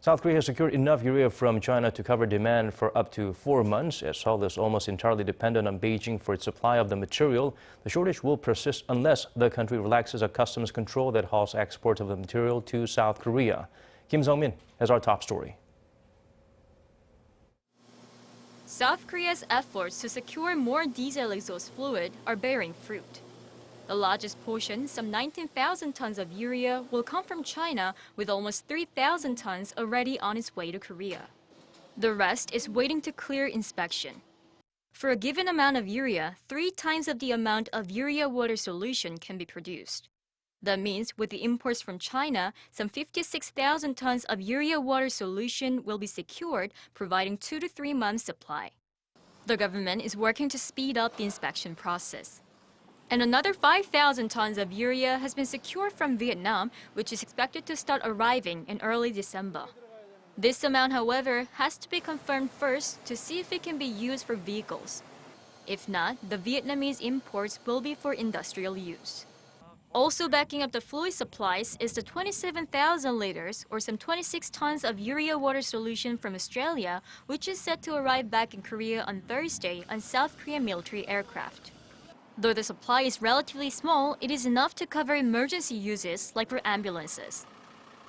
South Korea has secured enough urea from China to cover demand for up to 4 months. As Seoul is almost entirely dependent on Beijing for its supply of the material, the shortage will persist unless the country relaxes a customs control that halts exports of the material to South Korea. Sungmin has our top story. South Korea's efforts to secure more diesel exhaust fluid are bearing fruit. The largest portion, some 19,000 tons of urea, will come from China, with almost 3,000 tons already on its way to Korea. The rest is waiting to clear inspection. For a given amount of urea, 3 times of the amount of urea water solution can be produced. That means with the imports from China, some 56,000 tons of urea water solution will be secured, providing 2 to 3 months' supply. The government is working to speed up the inspection process. And another 5,000 tons of urea has been secured from Vietnam, which is expected to start arriving in early December. This amount, however, has to be confirmed first to see if it can be used for vehicles. If not, the Vietnamese imports will be for industrial use. Also backing up the fluid supplies is the 27,000 liters, or some 26 tons of urea water solution from Australia, which is set to arrive back in Korea on Thursday on South Korean military aircraft. Though the supply is relatively small, it is enough to cover emergency uses like for ambulances.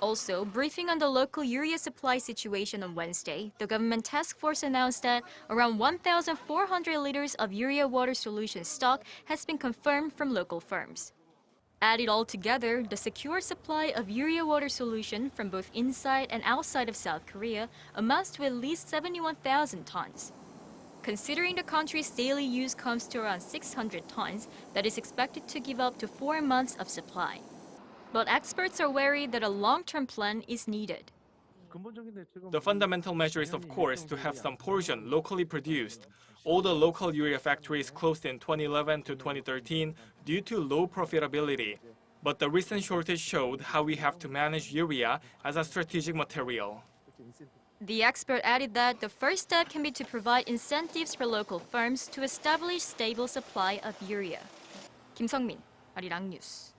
Also, briefing on the local urea supply situation on Wednesday, the government task force announced that around 1,400 liters of urea water solution stock has been confirmed from local firms. Added all together, the secure supply of urea water solution from both inside and outside of South Korea amounts to at least 71,000 tons. Considering the country's daily use comes to around 600 tons, that is expected to give up to 4 months of supply. But experts are worried that a long-term plan is needed. The fundamental measure is, of course, to have some portion locally produced. All the local urea factories closed in 2011 to 2013 due to low profitability. But the recent shortage showed how we have to manage urea as a strategic material. The expert added that the first step can be to provide incentives for local firms to establish stable supply of urea. Sungmin, Arirang News.